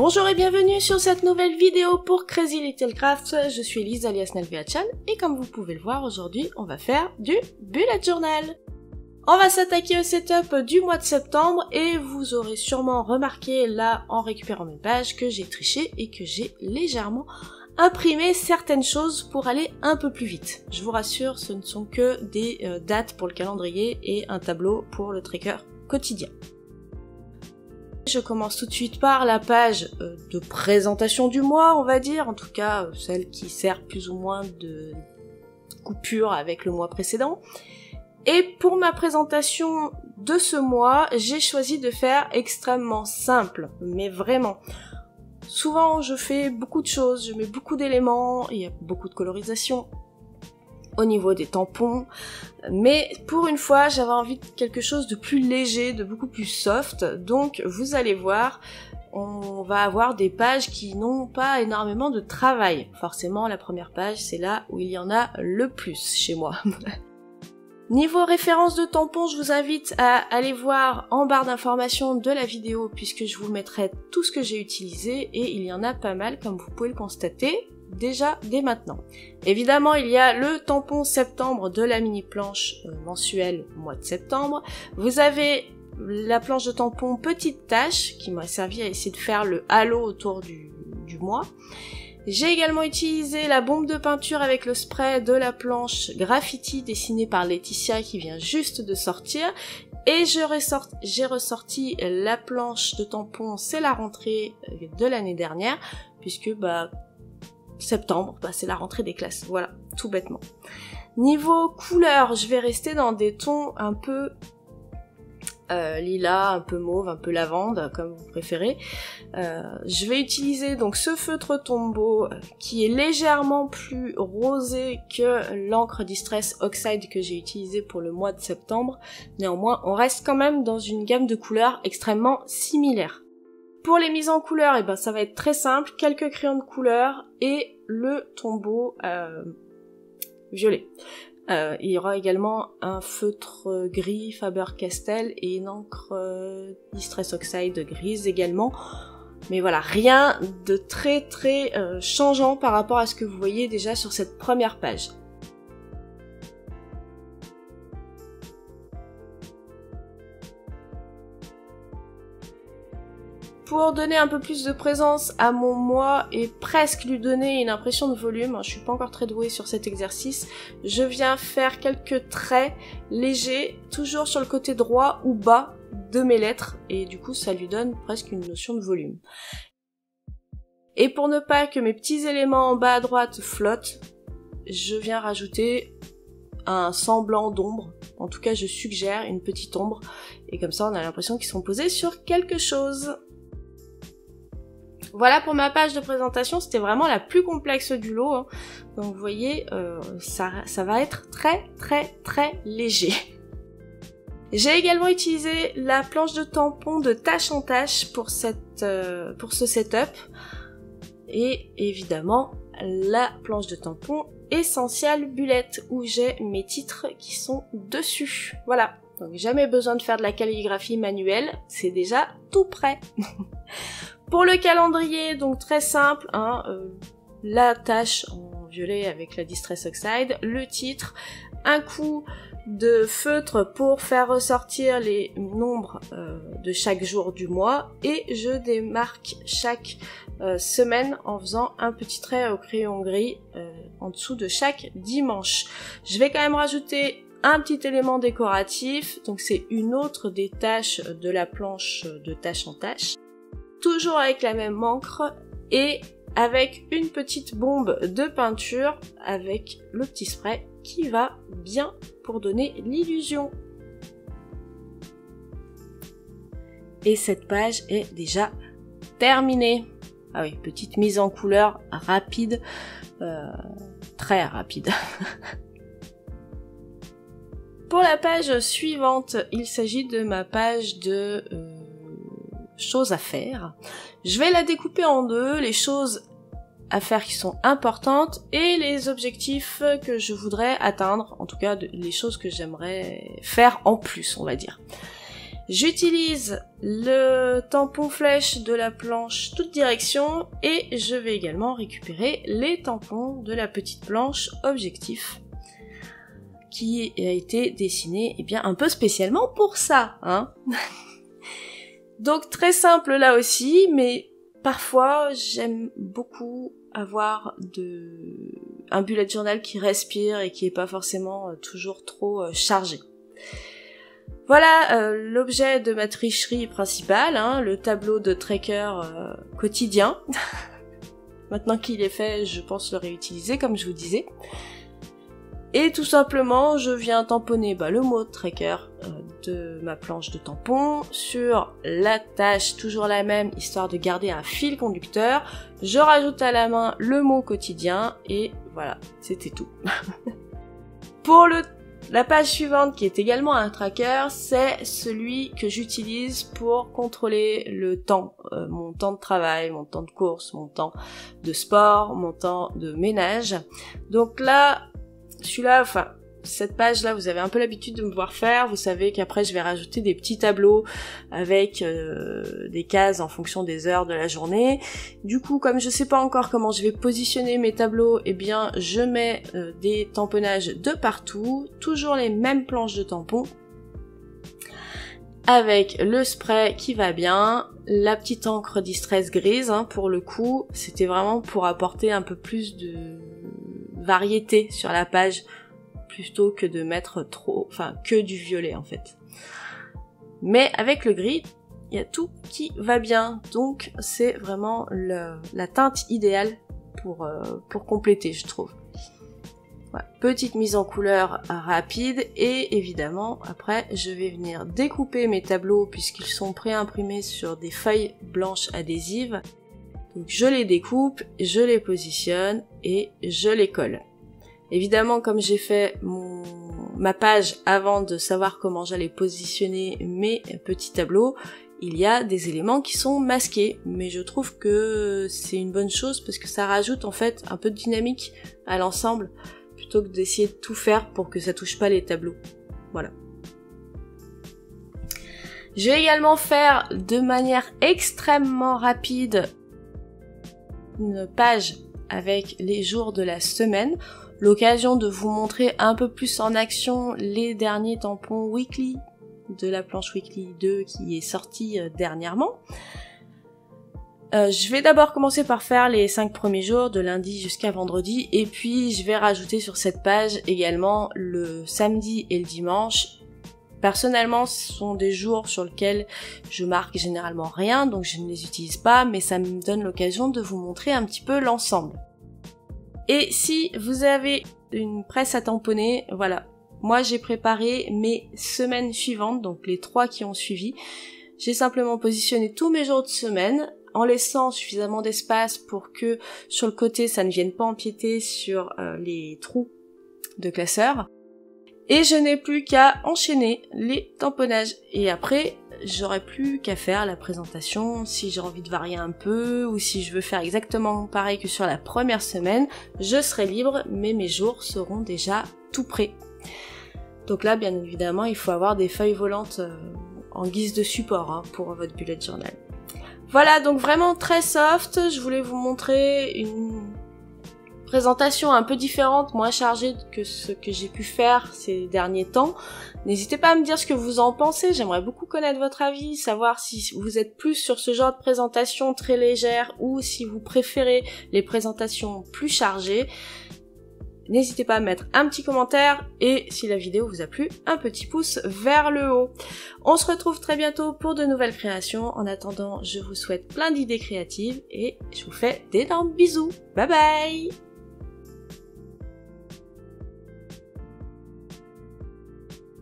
Bonjour et bienvenue sur cette nouvelle vidéo pour Crazy Little Crafts. Je suis Elise alias Nalveachan et comme vous pouvez le voir aujourd'hui, on va faire du bullet journal. On va s'attaquer au setup du mois de septembre et vous aurez sûrement remarqué là en récupérant mes pages que j'ai triché et que j'ai légèrement imprimé certaines choses pour aller un peu plus vite. Je vous rassure, ce ne sont que des dates pour le calendrier et un tableau pour le tracker quotidien. Je commence tout de suite par la page de présentation du mois, on va dire, en tout cas celle qui sert plus ou moins de coupure avec le mois précédent. Et pour ma présentation de ce mois, j'ai choisi de faire extrêmement simple, mais vraiment. Souvent je fais beaucoup de choses, je mets beaucoup d'éléments, il y a beaucoup de colorisation au niveau des tampons, mais pour une fois j'avais envie de quelque chose de plus léger, de beaucoup plus soft, donc vous allez voir, on va avoir des pages qui n'ont pas énormément de travail. Forcément la première page c'est là où il y en a le plus chez moi. Niveau référence de tampons, je vous invite à aller voir en barre d'informations de la vidéo puisque je vous mettrai tout ce que j'ai utilisé et il y en a pas mal comme vous pouvez le constater déjà dès maintenant. Évidemment, il y a le tampon septembre de la mini planche mensuelle mois de septembre. Vous avez la planche de tampon petite tache qui m'a servi à essayer de faire le halo autour du mois. J'ai également utilisé la bombe de peinture avec le spray de la planche graffiti dessinée par Laetitia qui vient juste de sortir. Et j'ai ressorti la planche de tampon, c'est la rentrée de l'année dernière, puisque septembre, c'est la rentrée des classes, voilà, tout bêtement. Niveau couleur, je vais rester dans des tons un peu lilas, un peu mauve, un peu lavande, comme vous préférez. Je vais utiliser donc ce feutre Tombow qui est légèrement plus rosé que l'encre Distress Oxide que j'ai utilisé pour le mois de septembre. Néanmoins, on reste quand même dans une gamme de couleurs extrêmement similaire. Pour les mises en couleur, ça va être très simple, quelques crayons de couleur et le Tombow violet. Il y aura également un feutre gris Faber-Castell et une encre Distress Oxide grise également. Mais voilà, rien de très changeant par rapport à ce que vous voyez déjà sur cette première page. Pour donner un peu plus de présence à mon mois et presque lui donner une impression de volume, je suis pas encore très douée sur cet exercice, je viens faire quelques traits légers, toujours sur le côté droit ou bas de mes lettres, et du coup ça lui donne presque une notion de volume. Et pour ne pas que mes petits éléments en bas à droite flottent, je viens rajouter un semblant d'ombre, en tout cas je suggère une petite ombre, et comme ça on a l'impression qu'ils sont posés sur quelque chose. Voilà pour ma page de présentation, c'était vraiment la plus complexe du lot, hein. Donc vous voyez, ça va être très léger. J'ai également utilisé la planche de tampon de tache en tache pour ce setup, et évidemment la planche de tampon Essential Bullet où j'ai mes titres qui sont dessus. Voilà, donc jamais besoin de faire de la calligraphie manuelle, c'est déjà tout prêt. Pour le calendrier, donc très simple, hein, la tache en violet avec la Distress Oxide, le titre, un coup de feutre pour faire ressortir les nombres de chaque jour du mois, et je démarque chaque semaine en faisant un petit trait au crayon gris en dessous de chaque dimanche. Je vais quand même rajouter un petit élément décoratif, donc c'est une autre des taches de la planche de tache en tache. Toujours avec la même encre et avec une petite bombe de peinture avec le petit spray qui va bien pour donner l'illusion. Et cette page est déjà terminée. Ah oui, petite mise en couleur rapide, très rapide. Pour la page suivante, il s'agit de ma page de choses à faire. Je vais la découper en deux, les choses à faire qui sont importantes et les objectifs que je voudrais atteindre, en tout cas les choses que j'aimerais faire en plus, on va dire. J'utilise le tampon flèche de la planche toute direction et je vais également récupérer les tampons de la petite planche objectif qui a été dessiné un peu spécialement pour ça, hein. Donc très simple là aussi, mais parfois j'aime beaucoup avoir un bullet journal qui respire et qui est pas forcément toujours trop chargé. Voilà l'objet de ma tricherie principale, hein, le tableau de tracker quotidien. Maintenant qu'il est fait, je pense le réutiliser comme je vous disais. Et tout simplement, je viens tamponner le mot tracker de ma planche de tampon sur la tâche, toujours la même, histoire de garder un fil conducteur. Je rajoute à la main le mot quotidien et voilà, c'était tout. Pour la page suivante, qui est également un tracker, c'est celui que j'utilise pour contrôler le temps, mon temps de travail, mon temps de course, mon temps de sport, mon temps de ménage. Donc là, celui-là, cette page-là, vous avez un peu l'habitude de me voir faire. Vous savez qu'après, je vais rajouter des petits tableaux avec des cases en fonction des heures de la journée. Du coup, comme je sais pas encore comment je vais positionner mes tableaux, je mets des tamponnages de partout, toujours les mêmes planches de tampons, avec le spray qui va bien, la petite encre Distress grise, hein, pour le coup, c'était vraiment pour apporter un peu plus de variété sur la page, plutôt que de mettre que du violet en fait. Mais avec le gris, il y a tout qui va bien, donc c'est vraiment la teinte idéale pour compléter, je trouve. Voilà. Petite mise en couleur rapide, et évidemment après je vais venir découper mes tableaux puisqu'ils sont pré-imprimés sur des feuilles blanches adhésives. Donc je les découpe, je les positionne et je les colle. Évidemment, comme j'ai fait ma page avant de savoir comment j'allais positionner mes petits tableaux, il y a des éléments qui sont masqués, mais je trouve que c'est une bonne chose parce que ça rajoute en fait un peu de dynamique à l'ensemble plutôt que d'essayer de tout faire pour que ça touche pas les tableaux. Voilà. Je vais également faire de manière extrêmement rapide une page avec les jours de la semaine, l'occasion de vous montrer un peu plus en action les derniers tampons weekly de la planche weekly 2 qui est sortie dernièrement. Je vais d'abord commencer par faire les 5 premiers jours de lundi jusqu'à vendredi, et puis je vais rajouter sur cette page également le samedi et le dimanche. Personnellement, ce sont des jours sur lesquels je marque généralement rien, donc je ne les utilise pas, mais ça me donne l'occasion de vous montrer un petit peu l'ensemble. Et si vous avez une presse à tamponner, voilà, moi j'ai préparé mes semaines suivantes, donc les 3 qui ont suivi. J'ai simplement positionné tous mes jours de semaine, en laissant suffisamment d'espace pour que sur le côté ça ne vienne pas empiéter sur les trous de classeur. Et je n'ai plus qu'à enchaîner les tamponnages. Et après, j'aurai plus qu'à faire la présentation si j'ai envie de varier un peu ou si je veux faire exactement pareil que sur la première semaine. Je serai libre, mais mes jours seront déjà tout prêts. Donc là, bien évidemment, il faut avoir des feuilles volantes en guise de support hein, pour votre bullet journal. Voilà, donc vraiment très soft. Je voulais vous montrer une présentation un peu différente, moins chargée que ce que j'ai pu faire ces derniers temps. N'hésitez pas à me dire ce que vous en pensez, j'aimerais beaucoup connaître votre avis, savoir si vous êtes plus sur ce genre de présentation très légère ou si vous préférez les présentations plus chargées. N'hésitez pas à mettre un petit commentaire et si la vidéo vous a plu, un petit pouce vers le haut. On se retrouve très bientôt pour de nouvelles créations. En attendant, je vous souhaite plein d'idées créatives et je vous fais d'énormes bisous. Bye bye!